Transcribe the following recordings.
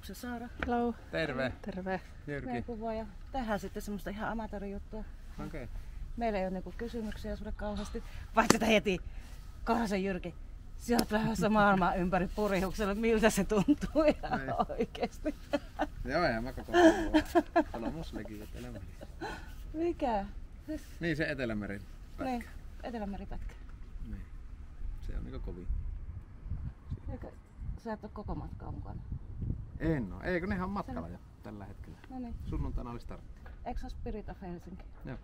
Onko se Saara? Hello. Terve. Terve. Jyrki. Kuvaa ja tehdään sitten semmoista ihan amatöörijuttua. Okay. Meillä ei ole niinku kysymyksiä sulle kauheasti. Paitsi että heti Korhosen Jyrki, sä oot lähdössä maailmaa ympäri purihuksella. Miltä se tuntuu ihan oikeesti? Joo, ja mä koko ajan olla Moslekin Etelämeri. Mikä? Niin se Etelämeri pätkä. Niin, Etelämeripätkä. Niin. Se on niinku kovin. Sä et ole koko matkaa mukana. En oo. Eikö ne ihan matkalla jo tällä hetkellä? No niin. Sunnuntaina oli startti. Eikö se ole Spirit of Helsinki? Joo.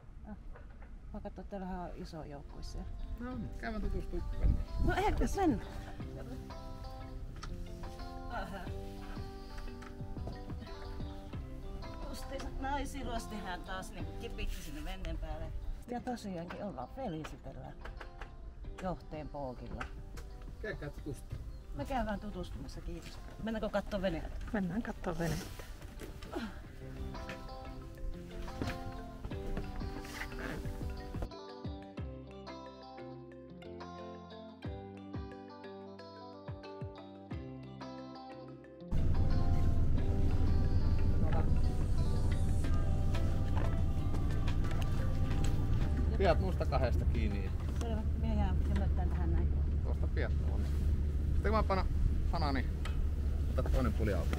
Mä katsoin, että teillähän on iso joukkue siellä. No niin, käydään tutustumaan veneen. No eikö sen? Justiinsa naisiluos tehdään taas niin kipitty sinne veneen päälle. Ja tosiaankin ollaan Felicitellä johteen pookilla. Käykää tutustumaan. Me käydään tutustumassa, kiitos. Mennäänkö kattoo veneeltä? Mennään kattoo venettä. Pidät musta kahdesta kiinni. Selvä, minä jään jömöttään tähän näin. Tuosta pidät tuonne. Sitten kun mä panan hana, niin ota toinen puli auki.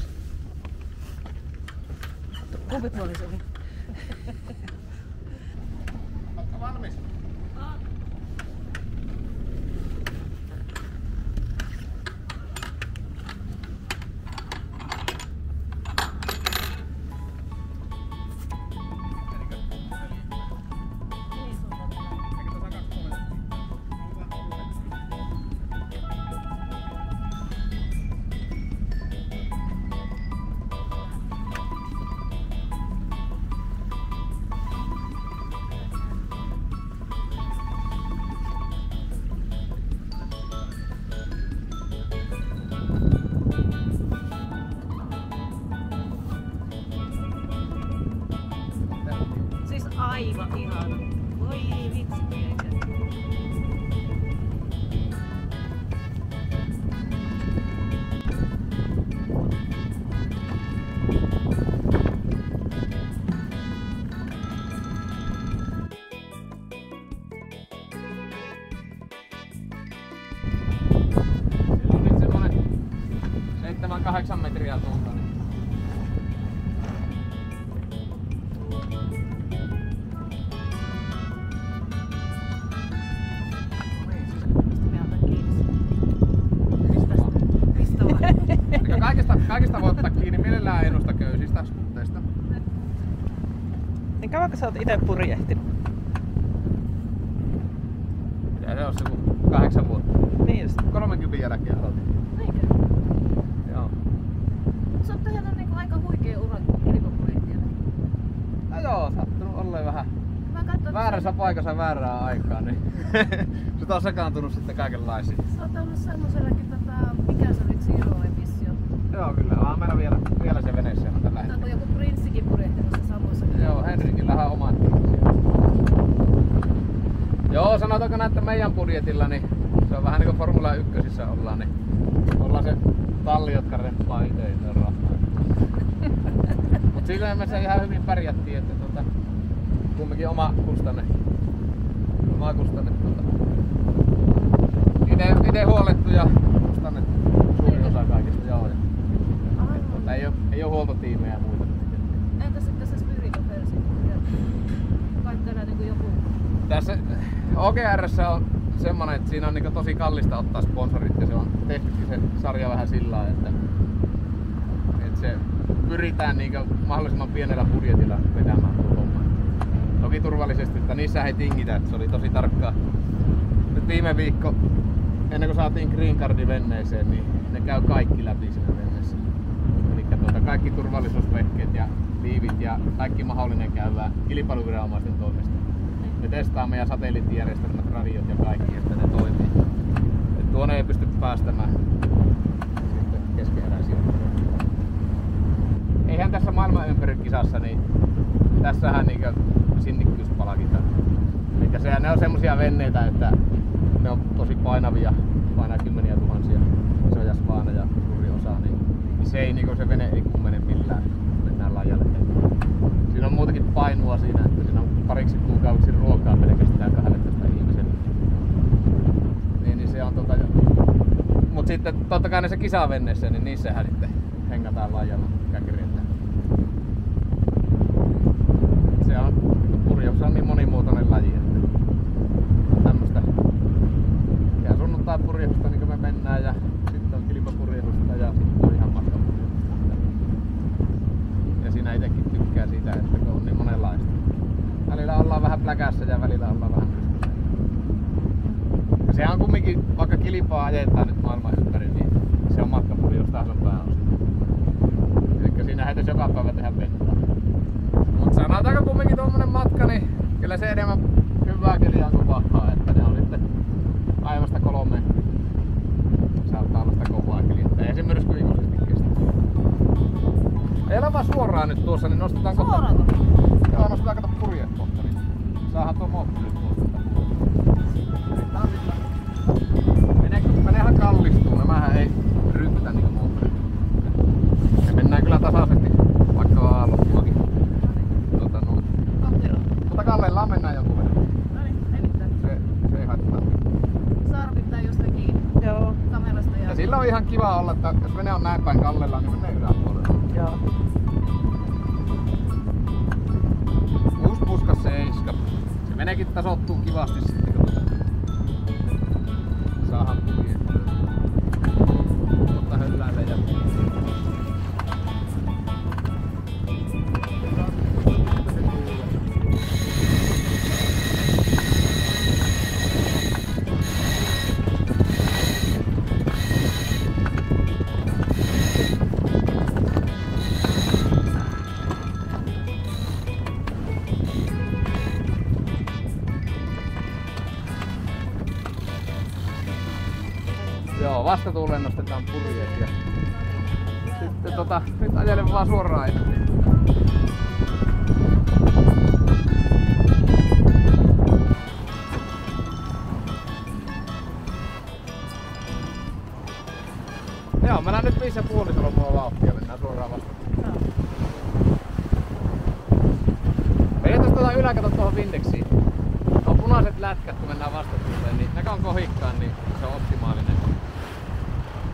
Kumpi puoli se oli? Ootko valmis? Siis aivan ihana. Voi vitsi mikä. Siellä on nyt semmonen 7-8 metriä lunta. Kaikista voi ottaa kiinni, mielellään enosta köysistä, skutteista. Niin kauanko sä oot ite purjehtinut? Ja se on se 8 vuotta. Niin just. 30 jälkeen aloitin. Eikö? Joo. Sä oot tehnyt niinku aika huikea ura helikopterilla. No joo, sattunut olleen vähän väärässä paikassa väärään aikaan, niin sitä on sekaantunut sitten kaikenlaisiin. Sä oot ollut semmoisellakin, mikä se oli Zero-emissio? Joo kyllä, onhan meillä vielä se vene siellä tällä hetkellä. Onko joku prinssikin purjehtinut se samoissa? Joo, Henrikillähän on omat. Joo, sanotaanko näin, että meidän budjetilla, niin se on vähän niin kuin Formula 1 ollaan, niin ollaan se talli, jotka remppaa itse rahaa. Mut silloin me se ihan hyvin pärjättiin, että kumminkin oma kustanne ite huolettu ja kustannettu suurin osa kaikista. Joo. Ei oo huoltotiimejä ja muita. Entä sitten se Spirit of Helsinki? Kai teillä niinku joku... Tässä OGR:ssä on semmonen, että siinä on niinku tosi kallista ottaa sponsorit ja se on tehtykin se sarja vähän sillä lailla, että se pyritään niinku mahdollisimman pienellä budjetilla vetämään tuo homma. Toki turvallisesti, että niissä ei tingitä, että se oli tosi tarkkaa. Nyt viime viikko, ennen kuin saatiin Green Cardin venneeseen, niin ne käy kaikki läpi siinä venneessä. Eli kaikki turvallisuusvehkeet ja liivit ja kaikki mahdollinen käydään kilpailuviranomaisten toimesta. Me testaamme ja satelliittijärjestelmät, radiot ja kaikki, että ne toimii. Et tuonne ei pysty päästämään keskeneräisiä. Eihän tässä maailman ympäri kisassa, niin tässähän niinku sinnikkyys palkitaan. Eli ne on semmosia venneitä, että ne on tosi painavia, painaa kymmeniä tuhansia, isoja svaaneja suuri osa, niin se ei niinku se vene ei kummene millään, mennään lajalle. Siinä on muutenkin painua siinä, että siinä on pariksi kuukausiksi ruokaa pelkästään 12 ihmiselle. Niin se on mut sitten totta kai näissä kisavenneessä, niin niissähän sitten hengataan lajalla käkirietään. Se on, purjehdus on niin monimuotoinen laji, että tämmöstä ja sunnuntai purjehdusta niin me mennään ja sitten on kilpapurjehdusta ja sitten on ihan matkapurjehdusta. Ja siinä itekin tykkää siitä, että on niin monenlaista. Välillä ollaan vähän pläkässä ja välillä ollaan vähän pystyssä. Ja sehän on kumminkin, vaikka kilpaa ajetaan nyt maailman ympäri, niin se on matkapurjehdusta taas on pääosa. Elikkä siinä heitä joka päivä tehdä ventaa. Mut sanotaanko kumminkin tuommoinen matka, niin kyllä se enemmän hyvää keliä on kuin pahaa, että ne on sitten päivästä 3 saattaa olla sitä kovaa keliä, että ei se myrskyikuisesti kestä. Ei ole vaan suoraan nyt tuossa, niin nostetaan kohta. Suoraanko? Joo, nostetaan kato purjeet kohta, niin saadaan tuo moottori tuosta. Venehän kallistuu, nämähän ei ryppytä niinku moottorit. Me mennään kyllä tasaisesti, vaikka vaan aallottimakin. Mutta Kallellaan mennään jonkun verran. No niin, ei mitään. Se ei haittaa. Saara pitää jostakin Joo. kamerasta Ja sillä on ihan kiva olla, että jos vene on näin päin Kallellaan, niin menee yläpuolelle. Joo. Uusi puska 7. Se venekin tasoittuu kivasti sitten, kun saadaan purjehtua. Mutta hölläille ja joo, vastatuuleen nostetaan purjeet ja sitten nyt ajelen vaan suoraan eteen. Joo, mennään nyt 5,5 solmua vauhtia, mennään suoraan vastatuuleen. Vedetäs yläkato tuohon Vindexiin. On punaiset lätkät, kun mennään vastatuuleen, niin ne on kohikkaan, niin se on optimaalinen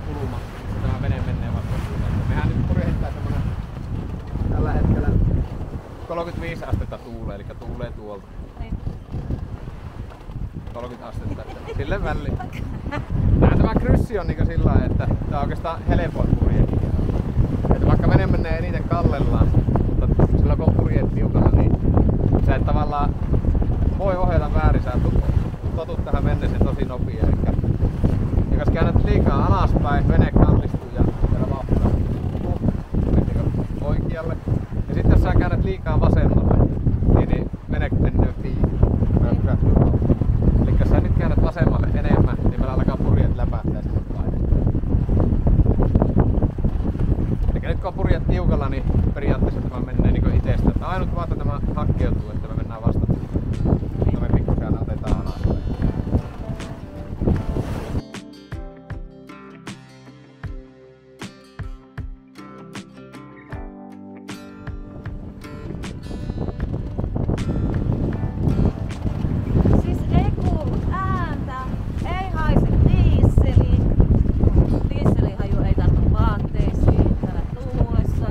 kulma, missä tämä vene menee vastatuuleen. Mehän nyt purjehditään semmonen tällä hetkellä 35 astetta tuulee, eli tuulee tuolta. 30 astetta, sille väliin. Tämä kryssi on niinku sillä lailla, että tää on oikeastaan helpoin purjehtia. Että vaikka vene menee eniten kallellaan, mutta silloin kun on purjeet tiukana, niin sä et tavallaan voi ohjata väärin, sä totut tähän veneeseen tosi nopea. Ja jos käännät liikaa alaspäin, vene kallistuu ja vielä vauhtaa oikealle. Ja sitten jos sä käännät liikaa vasemmalle, niin vene menee piihin. Eli jos sä nyt käännät vasemmalle enemmän, niin meillä alkaa purjeet läpähtää sinne paineen. Eli nyt kun on purjeet tiukalla, niin periaatteessa tämä menee niin itsestä. Ainut vaan, että tämä hakkeutuu, että me mennään vastatuuleen. Me pikkusen otetaan alaspäin. Siis ei kuulu ääntä, ei haise dieseli. Dieselihaju ei tartu vaatteisiin täällä tuulessa.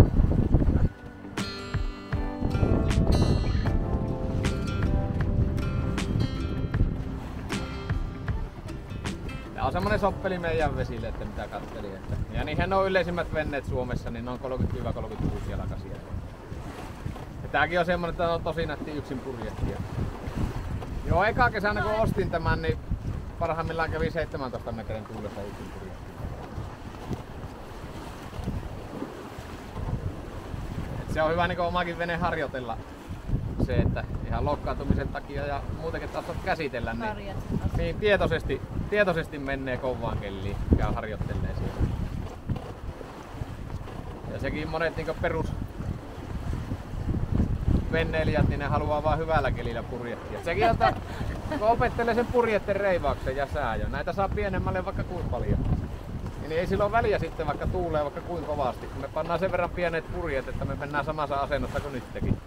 Tää on semmonen soppeli meidän vesille, että mitä katselin. Ja niinhän on yleisimmät venneet Suomessa, niin ne on 30-36 jalkaisia. Ja tääkin on semmonen, että on tosi nätti yksin purjehtija. Joo, eka kesänä kun ostin tämän, niin parhaimmillaan kävi 17 metrin tuulessa yksin purjehtija. Se on hyvä niin omakin vene harjoitella se, että ihan loukkaantumisen takia ja muutenkin taas käsitellä, niin tietoisesti menee kovaan kelliin ja harjoittelee siellä. Ja sekin monet niin perus venneilijät, niin ne haluaa vaan hyvällä kelillä purjehtia. Sekin on, kun opettelee sen purjetten reivauksen ja sääjön. Näitä saa pienemmälle vaikka kuinka paljon. niin ei sillä ole väliä sitten vaikka tuulee vaikka kuinka kovasti. Me pannaan sen verran pienet purjeet, että me mennään samassa asennossa kuin nytkin.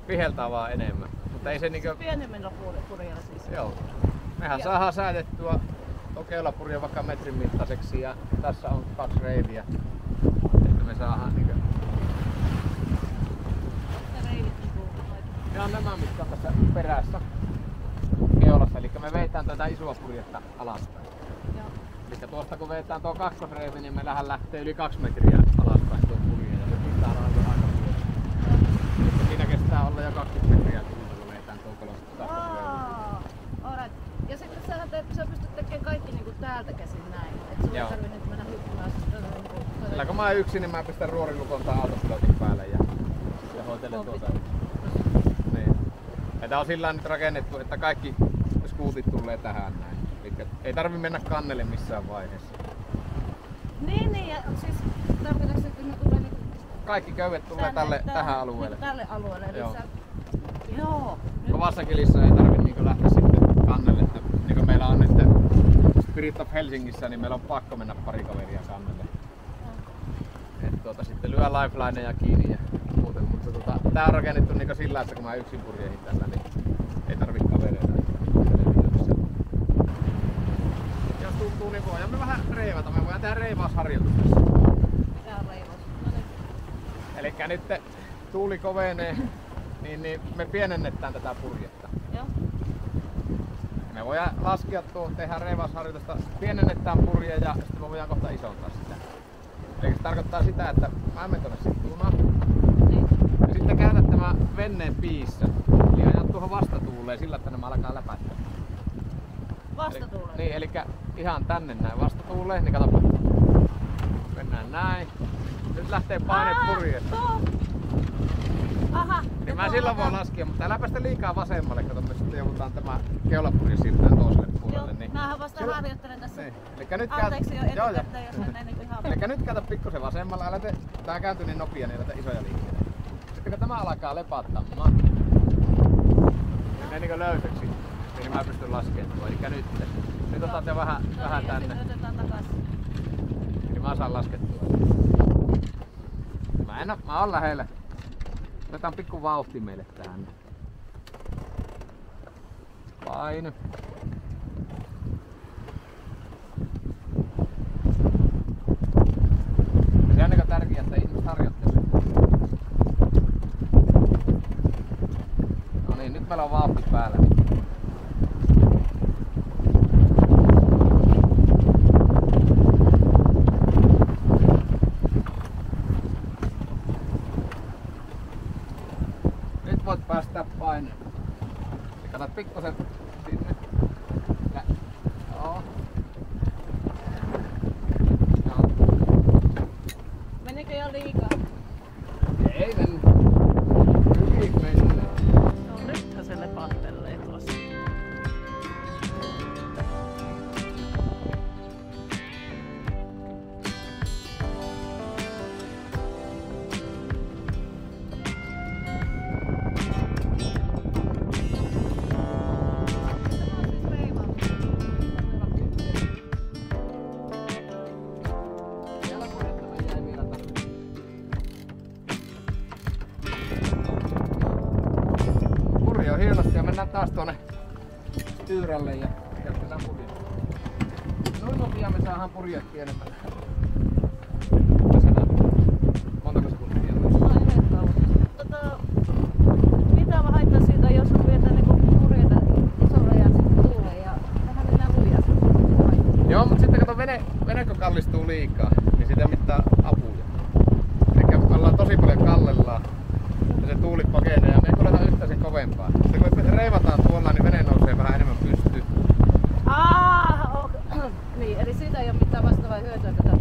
Viheltää vaan enemmän. Mutta ei se niinkö... Pienemmillä purjeilla siis. Joo. Mehän saadaan säädettyä keulapurje vaikka metrin mittaiseksi ja tässä on 2 reiviä. Että me saadaan niinkö... Ne on nämä, mitkä on tässä perässä keulassa. Eli me veitään tätä isoa purjetta alaspäin. Eli tuosta kun veitään tuo kakkosreivi, niin meillähän lähtee yli 2 metriä alaspäin tuo purje. Ja se pitää olla aika pieni. Siinä kestää olla jo 20 metriä, kun veitään tuo kakkosreivi. Ja sitten sä pystyt tekemään kaikki niinku täältä käsin näin. Et sulla ei tarvitse nyt mennä hyppimään. Sillä kun mä oon yksin, niin mä pistän ruorilukon tai autopilotin päälle ja hoitelen tuota. Niin. Ja tää on sillä nyt rakennettu, että kaikki skuutit tulee tähän näin. Eli ei tarvi mennä kannelle missään vaiheessa. Niin, ja siis tarkoitatko, että ne tulee niinku... Kaikki köydet tulee tähän alueelle. Tälle alueelle, eli joo. Joo. Kovassa kelissä ei tarvi niinku lähteä sitten kannelle. Että, niin kuin meillä on nyt Spirit of Helsingissä, niin meillä on pakko mennä pari kaveria kannelle. Sitten lyö lifelineja kiinni ja muuten. Mutta tää on rakennettu niinku sillä, että kun mä yksin purjehin tällä, niin ei tarvi kavereita. Jos tuntuu, niin voidaan me vähän reivata. Me voidaan tehdä reivausharjoitus tässä. Mikä on reivaus? No niin. Elikkä nyt tuuli kovenee, niin me pienennetään tätä purjetta. Joo. Me voidaan laskea tuohon, tehdään reivausharjoitusta, pienennetään purje ja sitten me voidaan kohta isontaa sitä. Eli se tarkoittaa sitä, että mä menen tuonne sittuunaan. Niin. Ja sitten käännät tämä venneen piissä. Eli ajat tuohon vastatuuleen sillä, että nämä alkaa läpäistä. Vastatuuleen? Niin, eli ihan tänne näin vastatuuleen, niin katsoppa. Mennään näin. Nyt lähtee paine purjeesta. Aha. Niin mä silloin voin laskea, mutta älä päästä liikaa vasemmalle, kato me sitten joudutaan tämä keulapurje siirtää toiselle puolelle. Joo, mähän vasta harjoittelen tässä. Niin. Elikkä nyt Anteeksi jo etukäteen, jos menee niin ihan... Elikkä nyt käytä pikkusen vasemmalle, tää kääntyy niin nopea, niin älä tee isoja liikkeitä. Sitten kun tämä alkaa lepattamaan, menee niinku löysäksi, niin mä pystyn laskemaan tuo. Elikkä nyt otat jo vähän tänne. Sitten otetaan takaisin. Niin mä saan laskettua. Mä oon lähellä. Otetaan pikku vauhti meille tähän. Painu. Se on niin tärkeää, että ihmiset harjoittelee. No niin, nyt meillä on vauhti päällä. Voit päästää paineen. Katsot pikkusen sinne. Ja, joo. No. Menikö jo liikaa? Ei mennyt. Hyvin mennään. No nythän se lepattelee tuossa. Hienosti ja mennään taas tuonne Tyyrälle ja jatketaan purjetta. Noin nopea me saadaan purjeet pienemmälle. Montako sekuntia? Mitä mä haittaa siitä, jos on vietä niinku purjeita isolle ja sitten tuulee ja vähän enää lujaa. Joo, mutta sitten kato vene kun kallistuu liikaa, niin sitä mittaa apuja. Eli me ollaan tosi paljon kallellaan. Ja se tuuli pakenee ja me ei kuleta yhtään sen kovempaa. Sitten kun me reivataan tuolla, niin vene nousee vähän enemmän pystyyn. Niin, eli siitä ei ole mitään vastaavaa hyötyä, kun tämä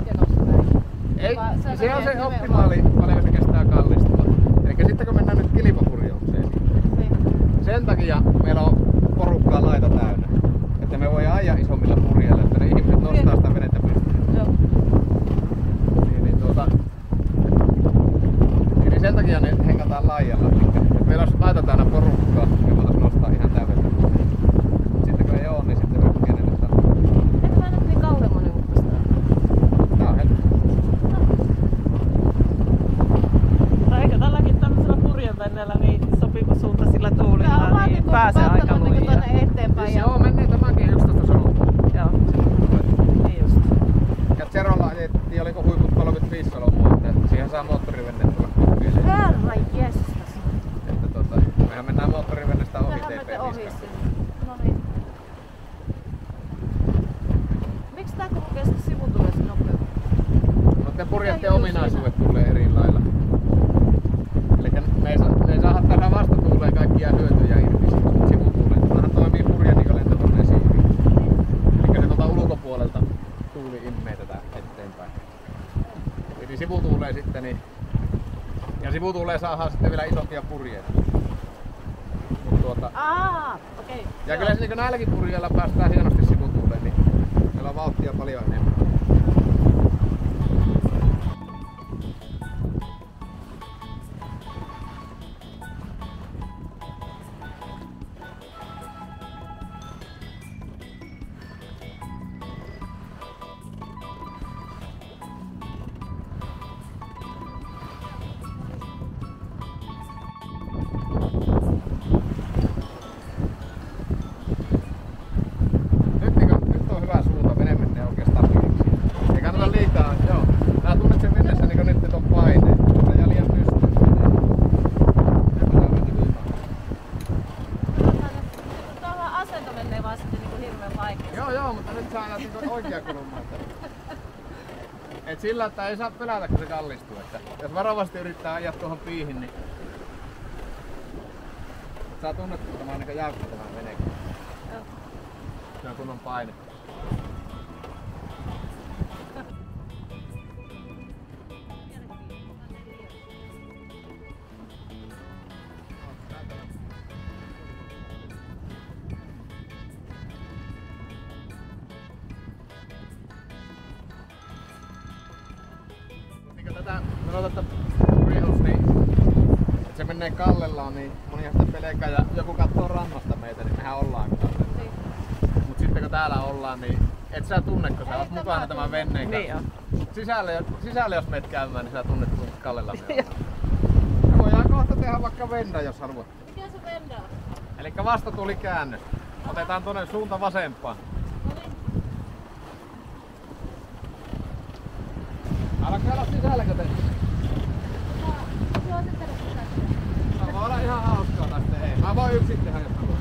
kenossa näin. Ei, se on se optimaali, paljon se kestää kallistua. Eli sitten kun mennään nyt kilpapurjoukseen, niin sen takia meillä on porukkaa laita täynnä. Että me voidaan ajaa isommilla purjeilla, että ne ihmiset nostaa sitä venettä pystyyn. Joo. Niin sen takia ne hengataan laajalla. Meillä jos laitetaan aina porukkaa, niin voitaisiin nostaa ihan täydeltä. Sitten kun ei oo, niin sitten me pienennetään. Eikö mä nyt niin kauemmoinen uppistaa? pääsee aika pattanut niinku lujaa. tonne eteenpäin. Siis joo, menee tämäkin 11 solmua. Joo, niin just. Ja Zerolla ajettiin, oliko huiput 35 solmua, että siihen saa moottorivenne tulla kokeilleen. Herra jestas. Että mehän mennään moottorivennestä ohi Mehän menette ohi TP-niskasta. sinne. No niin. Miksi tää koko kestä sivutulessa nopeutta? No te purjeiden ominaisuudet tulee eri lailla. Elikkä me ei saada tähän vastatuuleen kaikkia hyötyjä irti sivutuuleen. Tämähän toimii purje niin kuin lentokoneen siiviin. Elikkä se tuolta ulkopuolelta tuuli immee tätä eteenpäin. Eli sivutuuleen sitten niin. Ja sivutuuleen saadaan sitten vielä isompia purjeita. Okei. Ja kyllä se niin näilläkin purjeilla päästään hienosti sivutuuleen, niin meillä on vauhtia paljon enemmän. Nyt on hyvä suunta, vene menee oikeastaan hyviksi. Ei kannata liikaa, joo. Nää tunnet sen veneessä niin nyt on paine. Tää jää liian pystyyn. Tuolla asento menee vaan sitten niinku hirveen vaikea. Joo, mutta nyt saa ajaa niin oikea kulma. Et sillä, että ei saa pelätä, kun se kallistuu. Että jos varovasti yrittää ajaa tuohon piihin, niin saa tunnettua, että tämä on niin jäykkä tämä vene. Se on kunnon paine. Niin tätä sanotaan, että purjehus, niin että se menee kallellaan, niin monihan sitä pelkää ja joku katsoo rannasta meitä, niin mehän ollaan kallella. Niin. Mut sitten kun täällä ollaan, niin et sä tunne, kun sä oot mukana tämän venneen Niin kanssa. on. Sisälle jos meet käymään, niin sä tunnet kuinka kallella me ollaan. Ja voidaan kohta tehdä vaikka venda, jos haluat. Mikä se venda on? Elikkä vasta tuli käännös. Otetaan tuonne suunta vasempaan. Alkaa olla sisälläkö te? Tämä voi olla ihan hauskaa tästä. Ei, mä voin yksin tehdä, jos haluat.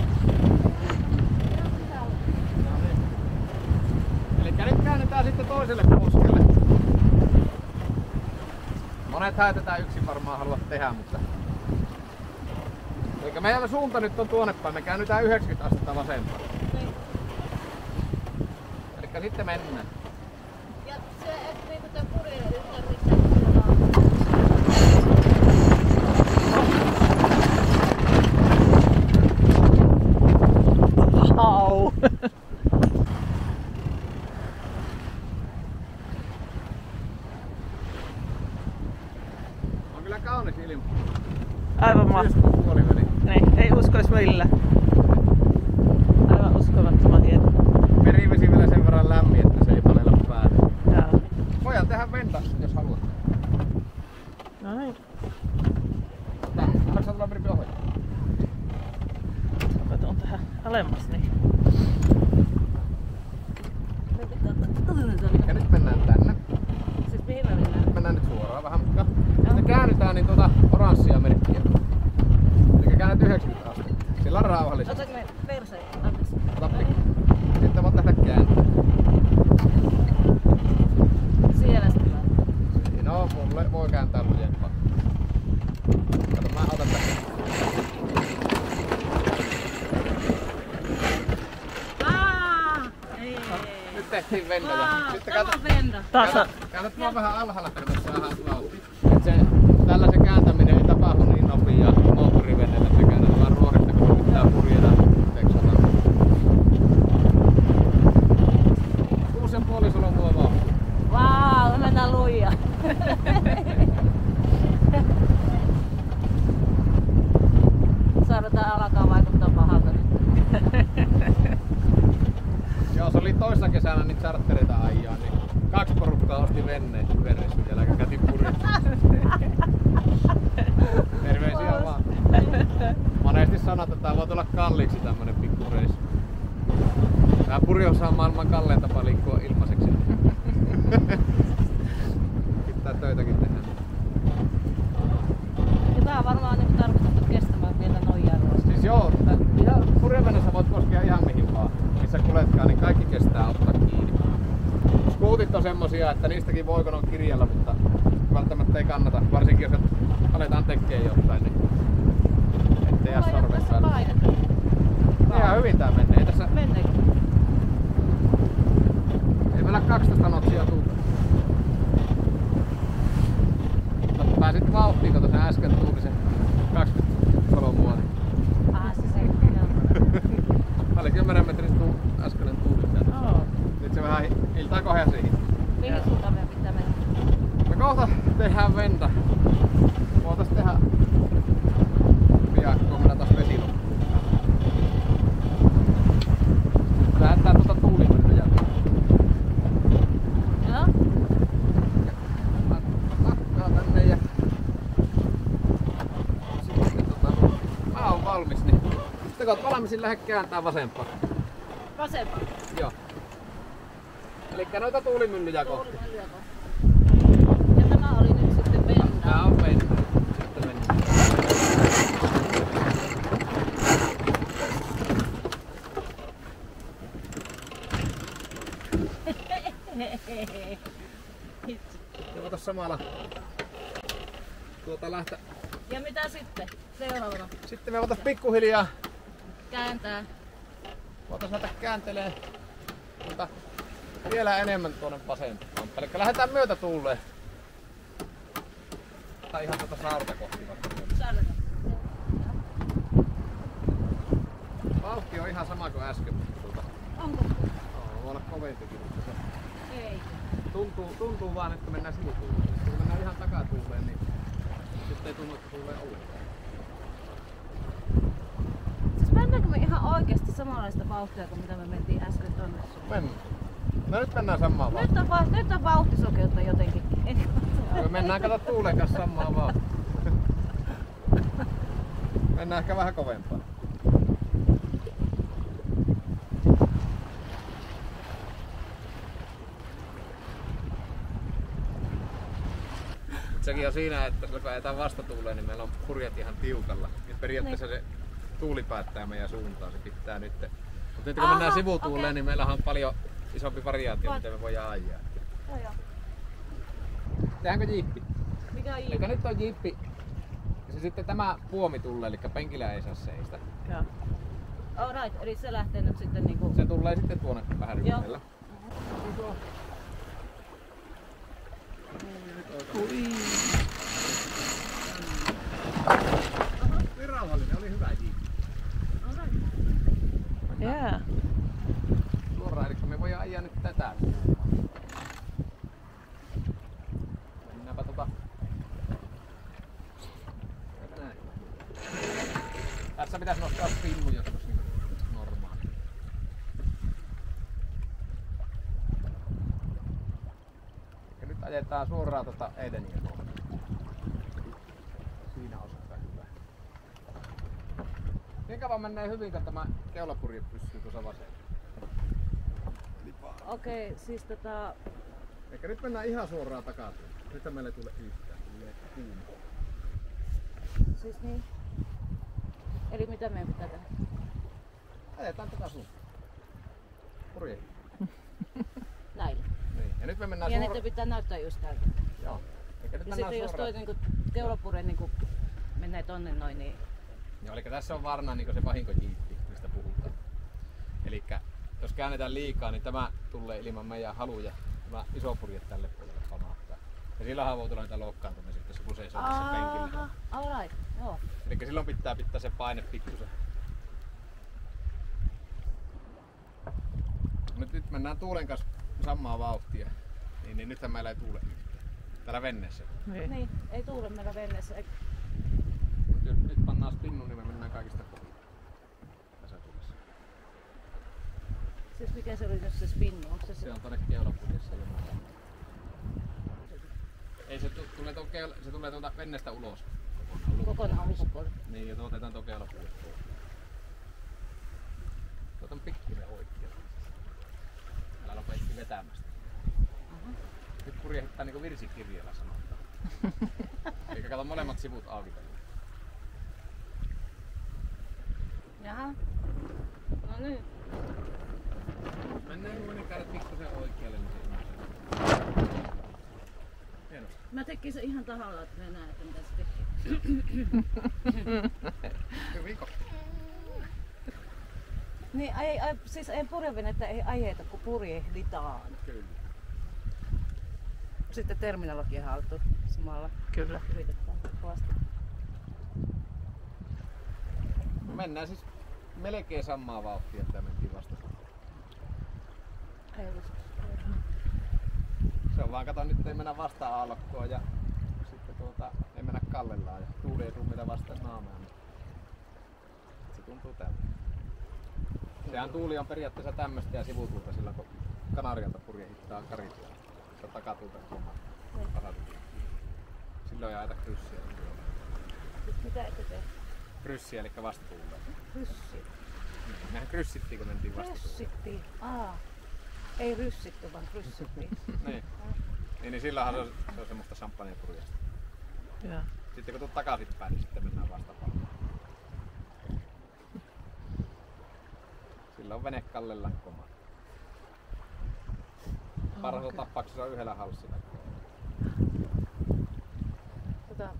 No niin. Elikkä nyt käännetään sitten toiselle poskelle. Monet häitetään yksin varmaan haluat tehdä, mutta... Elikkä meidän suunta nyt on tuonne päin. Me käännytään 90 astetta vasempaan. Niin. Elikkä sitten mennään. Ja se, että niinku tää purje yhtään mitään. Au. On kyllä kaunis ilma. Aivan mahtavaa. Syyskuun puoliväli. Niin, ei uskois millään. Aivan uskomattoman hieno. Merivesi vielä sen verran lämmin, että se ei palella päätä. Joo. Voidaan tehdä venta, jos haluat. No niin. Haluatko tulla Virpi ohjaa? Katon tähän alemmas niin. Ja nyt mennään tänne. Siis mihin me mennään? Mennään nyt suoraan vähän mukaan. Sitten käännytään niin oranssia merkkiä. Eli käännet 90 astetta. Sillä on rauhallisesti. Otatko me perseen? Anteeksi. Ota pikku. Sitten voit lähteä kääntämään. Siellä sitten vaan. No, mulle voi kääntää lujempaa. Kato, mä otan tästä. Ei. Nyt tehtiin venda. Sitten Tämä on venda. Taas Käännät vaan vähän alhaalla, että saadaan vauhtia. Tällä se kääntäminen ei tapahdu niin nopea moottoriveneellä. Se käännät vaan ruohista, kun pitää purjeta teksata. 6,5 solmua vauhtia. Vau, mennään lujaa. Saadaan alkaa vaikuttaa pahalta. Joo, se oli toissa kesänä niitä chartereita ajaa, niin 2 porukkaa osti venneet verressun jälkeen käti purjetta. Terveisiä vaan. Monesti sanotaan, että voi tulla kalliiksi tämmönen pikkureissu. Tää Purjossa on maailman kallein tapa liikkua ilmaiseksi. Pitää töitäkin tehdä. Ja tää on varmaan niin tarkoitettu kestämään vielä Noijärvellä. Siis joo, ihan Purjevenässä voit koskea ihan mihin vaan. Missä kuljetkaan, niin kaikki kestää ottaa kiinni. Skuutit on semmosia, että niistäkin voi kun on kirjalla, mutta välttämättä ei kannata. Varsinkin jos aletaan tekee jotain, niin ettei jää sormen päälle. Ihan hyvin tää menee. Ei tässä... Menneekö? Ei meillä 12 notsia tule. Pääsit vauhtiin, kun tuossa äsken tuli se 23 vuotta. Se joo. Tää oli 10 metrin äskeinen tuuli. Nyt se vähän iltaa kohja siihen. Mihin suuntaan meidän pitää mennä? Me kohta tehdään venta. Voitais tehdä pian, kun mennä taas vesi loppuun. Lähetään tuota tuulimyllyjä. Joo. Lakkaa tänne ja... Sitten mä oon valmis, niin... Sitten kun oot valmis, niin lähde kääntää vasempaan. Vasempaan. Joo. Elikkä noita tuulimyllyjä kohti. Ja tämä oli nyt sitten venta. Tää on venta. Sitten mennään. Ja voitais samalla lähteä. Ja mitä sitten? Seuraavana. Sitten me voitais pikkuhiljaa Kääntää. voitais lähteä kääntelee vielä enemmän tuonne vasempaan. Elikkä lähdetään myötätuuleen. Tai ihan tuota saarta kohti vaikka. Vauhti on ihan sama kuin äsken. Onko? Voi olla kovempikin, mutta se Ei. tuntuu vaan, että mennään sivutuuleen. Kun mennään ihan takatuuleen, niin sitten ei tunnu, että tuulee ollenkaan. Siis mennäänkö me ihan oikeasti samanlaista vauhtia kuin mitä me mentiin äsken tonne suuntaan? Mennään. No nyt mennään samaan vauhtiin. Nyt on vauhtisokeutta jotenkin. Me mennään kato tuulen kanssa samaan vauhtiin. Mennään ehkä vähän kovempaa. Sekin on siinä, että kun ajetaan vastatuuleen, niin meillä on purjet ihan tiukalla. Niin periaatteessa se tuuli päättää meidän suuntaan, se pitää nyt. Mutta nyt kun mennään sivutuuleen, niin meillä on paljon isompi variaatio, miten me voidaan ajaa. Joo. Tehdäänkö jiippi? Mikä on Eli jiippi? nyt on jiippi. Ja se sitten tämä puomi tulee, eli penkillä ei saa seistä. Joo. Alright, eli se lähtee nyt sitten niinku... Se tulee sitten tuonne vähän ryhmällä. Oli rauhallinen, oli hyvä jiippi. Yeah. Suoraan, eli me voidaan ajaa nyt tätä. Mennäänpä näin. Tässä pitäisi nostaa pinnu joskus niin normaali. Ja nyt ajetaan suoraan Edeniä kohtaan. Siinä on sitä hyvä. Niin kauan menee hyvin, kun tämä keulapurje pysyy tuossa vasemmalla. Okei, siis Eikä nyt mennään ihan suoraan takaisin. Nyt meille ei tule yhtään. Tulee kuuma. Siis niin. Eli mitä meidän pitää tehdä? Ajetaan tätä suuntaan. Purje. Näillä. Niin. Ja nyt me mennään Ja suoraan. niitä pitää näyttää just tältä. Joo. Eikä nyt Ja mennään sitten jos suoraan. toi niinku keulapure niinku menee tonne noin, niin... Joo, eli tässä on varna niin se vahinkojiippi, mistä puhutaan. Elikkä jos käännetään liikaa, niin tämä tulee ilman meidän haluja. Tämä iso purje tälle puolelle pamahtaa. Ja silloinhan voi tulla niitä loukkaantumisia, jos joku seisoo tässä penkillä. Alright, joo. Eli silloin pitää se paine pikkusen. Nyt mennään tuulen kanssa samaa vauhtia. Niin nythän meillä ei tuule yhtään. Täällä venneessä. Niin, ei tuule meillä veneessä. Nyt pannaan spinnu, niin me mennään kaikista kohdalla. Tässä tuulessa. Siis mikä se oli nyt se spinnu? Onko Se on tonne keulapurjessa ilman. Ei se tulee tuolta venneestä ulos. kokonaan ulkopuolella? Niin, ja otetaan tuo keulapurje. Otan pikkuinen oikein. Älä lopetti vetämästä. Nyt purjehdittaa niinku virsikirjalla sanotaan. Eikä kato molemmat sivut auki. Jaha. No niin. Mennään muinen kädet pikkusen oikealle, niin se hienosti. Mä tekisin ihan tahalla, että me näette mitä se tekee. Hyvin. Niin, siis ei purjevenettä ei ajeta, kun purjehditaan. Kyllä. Sitten terminologia haltu samalla. Kyllä. Yritetään kovasti. Mennään siis melkein samaa vauhtia, että mentiin vasta. Ei usko. Se on vaan, kato nyt ei mennä vastaan aallokkoon ja sitten ei mennä kallellaan ja tuuli ei tuu mitä vastaan naamaan. Se tuntuu tältä. Sehän tuuli on periaatteessa tämmöstä ja sivutuulta silloin kun Kanarialta purjehittaa Karibia. Se on takatuulta homma. Silloin ei ajeta kryssiä. Mitä ette tee? Kryssiä eli vastatuulle. Ryssi. Mehän kryssittiin kun mentiin vastatuulle. Ryssittiin. Ei ryssitty vaan ryssittiin. niin silloinhan se on semmoista champagnepurjesta. Joo. Sitten kun tulet takaisinpäin, niin sitten mennään vastapalloon. Sillä on vene kallellaan koma. Parhaassa tapauksessa on yhdellä halssilla.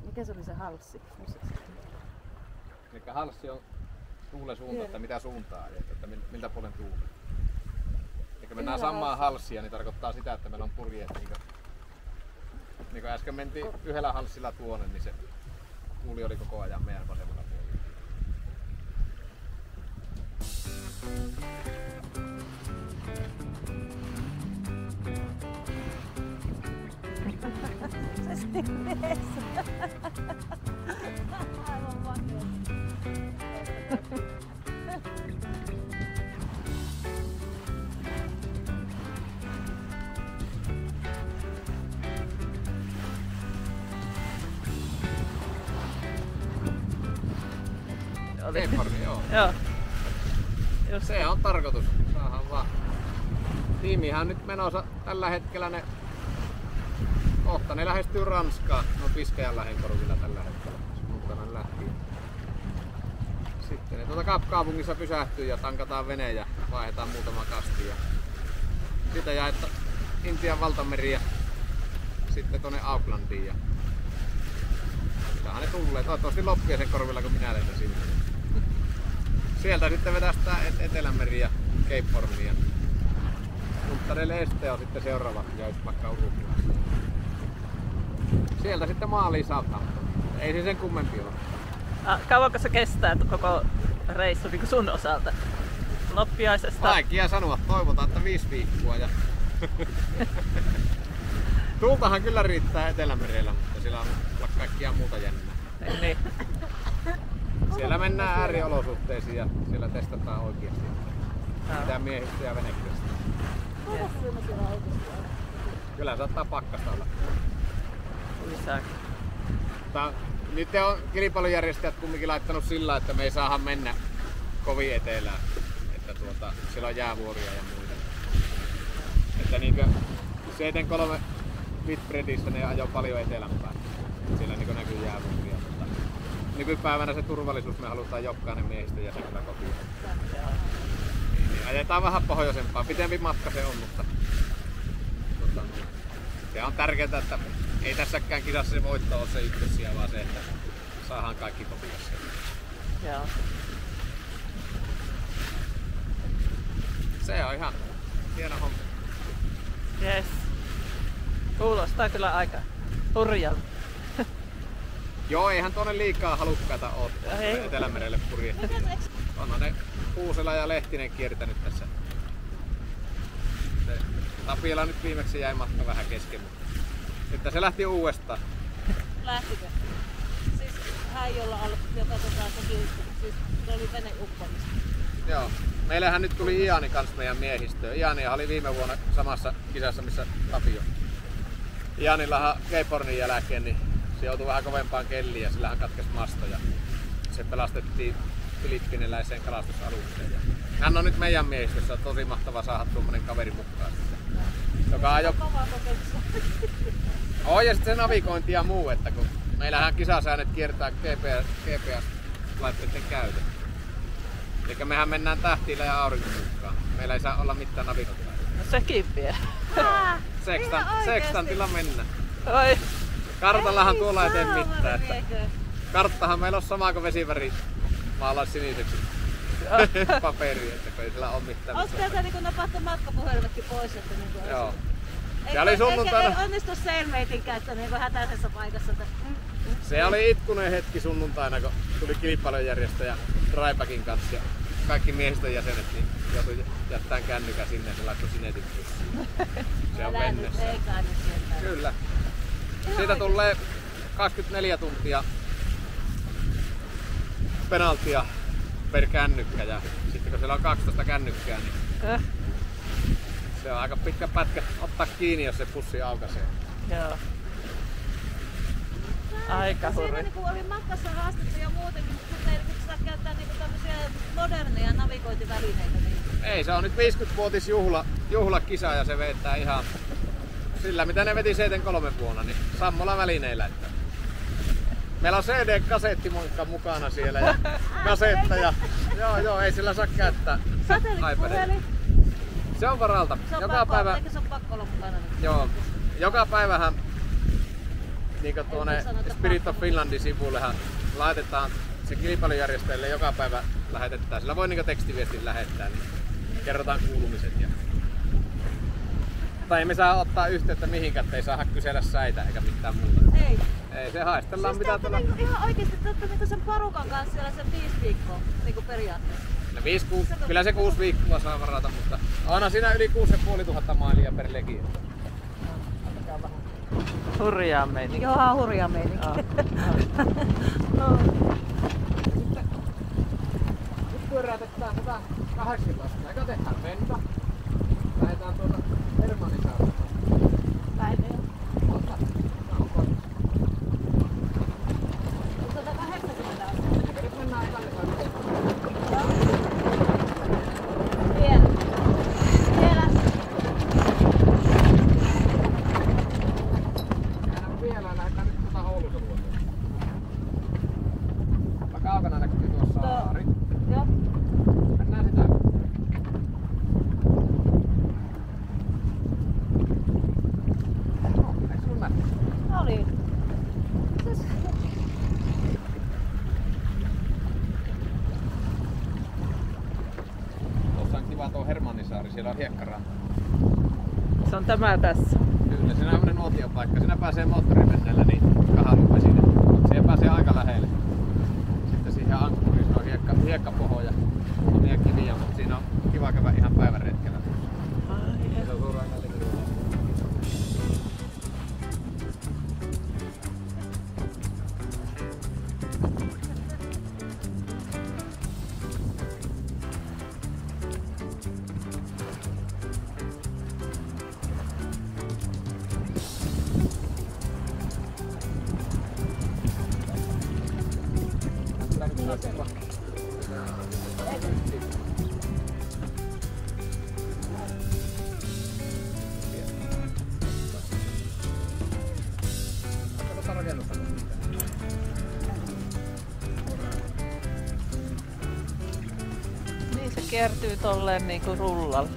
Mikä se oli se halssi? Eli halssi on tuulen suunta, että mitä suuntaa ajet, että miltä puolen tuuli. Eli mennään samaa halssia, niin tarkoittaa sitä, että meillä on purjeet. Niin kuin äsken mentiin yhdellä halssilla tuonne, niin se tuuli oli koko ajan meidän vasemmalla puolella. Aivan makea. Keiporni, joo. Joo. Just. Se on tarkoitus. Saadaan vaan. Tiimihän on nyt menossa tällä hetkellä kohta ne lähestyy Ranskaa. Ne on Piskajan lähenkorvilla tällä hetkellä. Sunnuntaina lähti. Sitten ne kaupungissa pysähtyy ja tankataan vene ja vaihdetaan muutama kasti. Ja sitä jaetta Intian valtameri ja sitten tuonne Aucklandiin. Ja sitähän ne tulee. Toivottavasti loppia sen korvilla kun minä lennän sinne. Sieltä sitten vetästään Etelämeri ja Cape Hornia. Punttareille Este on sitten seuraava jäys vaikka Uruguayssa. Sieltä sitten maaliin Southampton. Ei se sen kummempi ole. Kauanko se kestää koko reissu niin sun osalta? Loppiaisesta? Vaikea sanoa. Toivotaan, että 5 viikkoa. Ja tultahan kyllä riittää Etelämerellä, mutta siellä on kaikkia muuta jännää. Niin. Siellä mennään ääriolosuhteisiin ja siellä testataan oikeasti, mitä miehistä ja venekkeistä. Yes. Kyllä saattaa pakkasta olla. Lisääkin. Nyt on kilpailujärjestäjät kumminkin laittanut sillä, että me ei saada mennä kovin etelään. Että siellä on jäävuoria ja muita. Että niinkö 73 Whitbreadissä ne ajoi paljon etelämpään. Siellä niinkö näkyy jäävuoria. Nykypäivänä se turvallisuus me halutaan jokainen miehistä ja sen kotiin. Niin, ajetaan vähän pohjoisempaa. Pitempi matka se on, mutta se on tärkeää, että ei tässäkään kisassa se voitto ole se ykkössiä, vaan se, että saadaan kaikki kopiassa. Joo. Se on ihan hieno homma. Yes. Kuulostaa kyllä aika hurjalta. Joo, eihän tuonne liikaa halukkaita ole Etelämerelle purjehtiin. Onhan ne Kuusela ja Lehtinen kiertänyt tässä. Tapiala nyt viimeksi jäi matka vähän kesken, mutta nyt se lähti uudestaan. Lähtikö? Siis hän jolla ollut, joka siis se oli vene uppamista. Joo. Meillähän nyt tuli Iani kans meidän miehistöön. Iani oli viime vuonna samassa kisassa missä Tapio. Ianillahan Cape Hornin jälkeen niin se joutui vähän kovempaan kelliin ja sillähän katkesi masto ja se pelastettiin filippiiniläiseen kalastusalukseen. Ja hän on nyt meidän miehistössä, tosi mahtava saada tuommoinen kaveri mukaan. Joka ajoi... Ja sitten se navigointi ja muu, että kun meillähän kisasäännöt kiertää GPS-laitteiden käytön. Eli mehän mennään tähtillä ja auringon mukaan. Meillä ei saa olla mitään navigointia. No sekin vielä. Sekstantilla mennään. Oi. Kartallahan tuolla ei tee mitään. Karttahan meillä on sama kuin vesiväri maalaa siniseksi paperia, että ei sillä ole mitään. Onko teiltä niin napattu matkapuhelimetkin pois? Että niin joo. Se oli sunnuntaina. Ei onnistu Sailmatein käyttö niin hätäisessä paikassa. Se oli itkunen hetki sunnuntaina, kun tuli kilpailujärjestäjä Raipackin kanssa ja kaikki miehistön jäsenet niin joutui jättämään kännykän sinne ja se laittoi sinetit pussiin. Se on mennessä. Kyllä. Siitä tulee 24 tuntia penaltia per kännykkä ja sitten kun siellä on 12 kännykkää, niin se on aika pitkä pätkä ottaa kiinni, jos se pussi aukaisee. Joo. Aika hurri. Siinä niin oli matkassa haastettu ja muutenkin, mutta ei nyt saa käyttää niin tämmöisiä moderneja navigointivälineitä. Niin... Ei, se on nyt 50-vuotis juhlakisa ja se vetää ihan sillä mitä ne veti 73 vuonna, niin sammolla välineillä. Että. Meillä on CD-kasetti mukana siellä ja kasetteja. Joo, ei sillä saa käyttää. Satelliittipuhelin. Se on varalta. Se on joka pakko, päivä. Eikä se ole pakko olla mukana? Joo. Joka päivähän niin tuonne Spirit of Finlandin sivullehan laitetaan se kilpailujärjestäjille joka päivä lähetetään. Sillä voi niin tekstiviestin lähettää, niin kerrotaan kuulumiset. Tai me saa ottaa yhteyttä mihinkään, ettei saada kysellä säitä eikä mitään muuta. Ei se haistellaan siis mitä tuolla... Niinku ihan oikeesti te olette sen porukan kanssa siellä sen 5 viikkoa niinku periaatteessa. No kyllä se 6 viikkoa saa varata, mutta onhan siinä yli 6500 mailia per legio. Hurjaa meininki. Joo, hurjaa meininki. No. Nyt pyöräytetään tätä 18. Eikä tehdään venta. Lähdetään tuolta Hermannisaaresta. Lähdetään. Mutta 80 on. Nyt mennään Hermannisaaresta. Vielä. Vielä lähdetään nyt tuota Oulusta luotua. Kaukana näkyy tuossa saari. Joo. Mennään sitä. Eikö sun nähdä? Oli. Tuossa on kiva tuo Hermannisaari, siellä on hiekkaranta. Se on tämä tässä. Kyllä, siinä on tämmönen nuotiopaikka. Siinä pääsee moottoriveneellä niin kaharuvesille. Siihen pääsee aika lähelle. Sitten siihen ankkuriin on hiekkapohja. Omia kiviä, mutta siinä on kiva käydä ihan päivän retkellä. Se on suoraan näin. Niin se kiertyy tolleen niinku rullalla.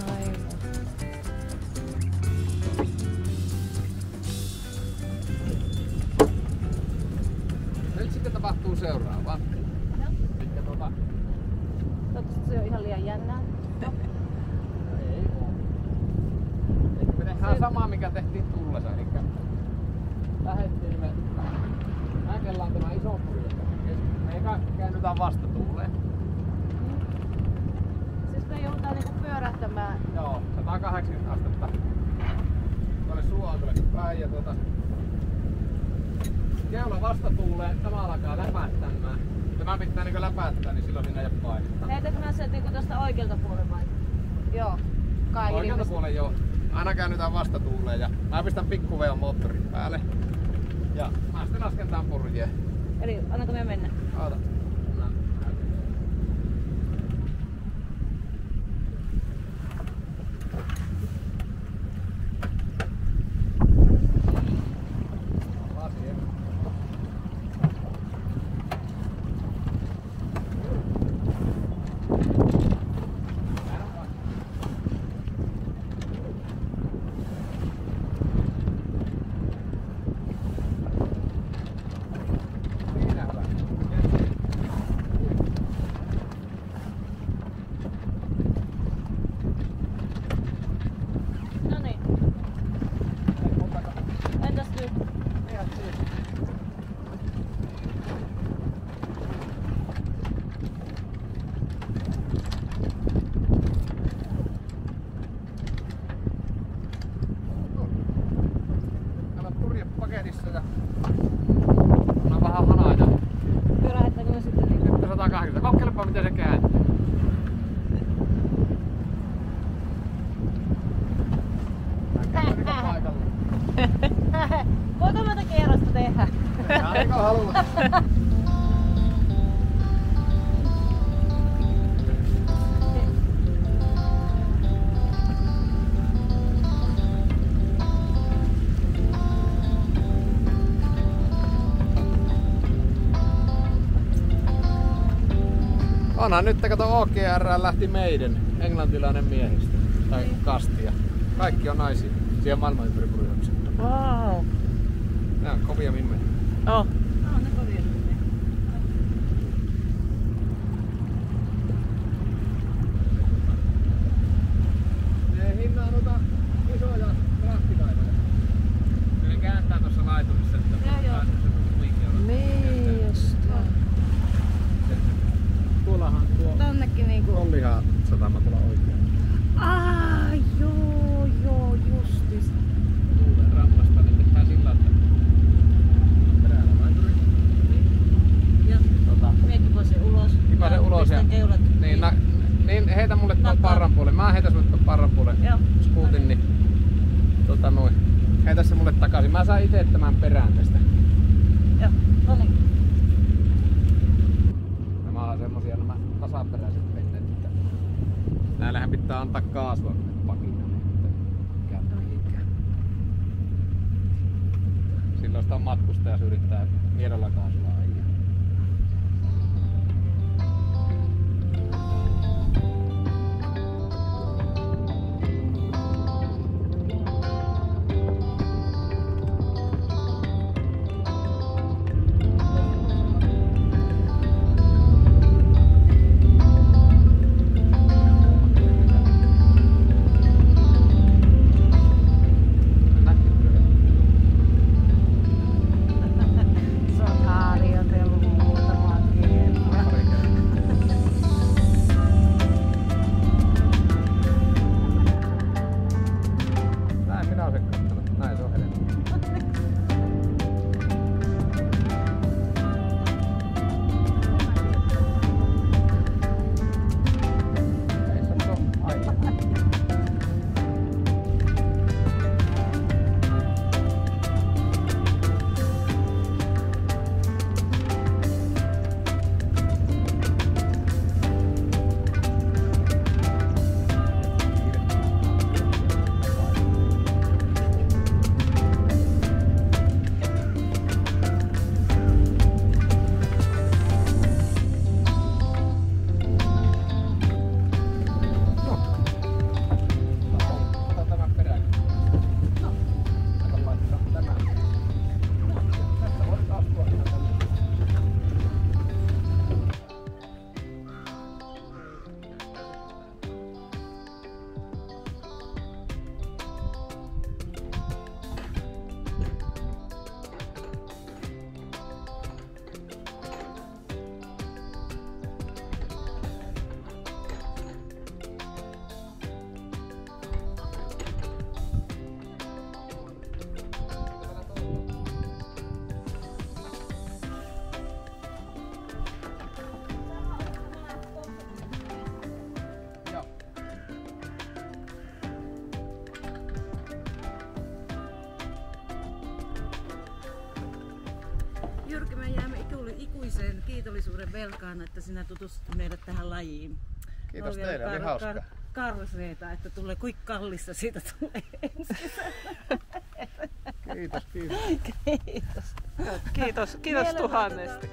Aivan. Nyt sitten tapahtuu seuraavaa. Toivottavasti se on ihan liian jännää. Ei oo. Me tehdään samaa mikä tehtiin Tullessa, eli lähettiin me näkellaan tämä iso purje. Me eka käännytään vastatuuleen. Siis me joudutaan niinku pyörähtämään. Joo, 180 astetta. Tuonne suoankelle päin ja keula vastatuuleen, tämä alkaa läpättämään. Tämä pitää niinku läpättää, niin silloin siinä ei ole painetta. Heitäkö mä sen niinku tosta oikealta puolella vai? Joo. Kai Oikealta puolella joo. Aina käännytään vastatuuleen ja mä pistän pikkuveon moottorin päälle. Ja mä sitten lasken tämän purjeen. Eli annanko me mennä? Oota. Paketissa ja on vähän hanaa ja Pyörähdettäkö me sitten niin? nyt 180. Kokeilepa miten se kääntyy. Voiko mä tätä kierrosta tehdä? Aika haluaa. Onhan nyt kato OGR lähti meidän englantilainen miehistö tai kastia. Kaikki on naisia. Siellä maailman ympäri purjehduksessa. Wow. Nää on kovia mimmejä. Oh. On ne kovia. Ne hinnaan isoja rahtikaivoja. Ne kääntää tuossa laiturissa, että Joo. Niin just. Tuollahan tuo Tonnekin niinku. Ollihan satama tuolla oikein. Joo, justis. Tuulen rannasta niin tehdään sillä, että peräällä laituri. Ja miekin voisin ulos. Pääsen ulos ja niin heitä mulle tuon parran puolelle. Mä heitän sulle tuon parran puolelle. Joo. Skuutin, niin heitä se mulle takaisin. Mä saan ite tämän perään tästä. Joo, no niin. Nämä on semmosia nämä tasaperäiset venneet, että näillähän pitää antaa kaasua pakille, niin kääntyy mihinkään. Silloin sitä on matkustaja, jos yrittää miedolla kaasulla ajaa. Jyrki, me jäämme ikuisen kiitollisuuden velkaan, että sinä tutustut meidät tähän lajiin. Kiitos teille, oli hauska. Karseeta, että tulee kuinka kallista siitä tulee ensi Kiitos. Kiitos tuhannesti.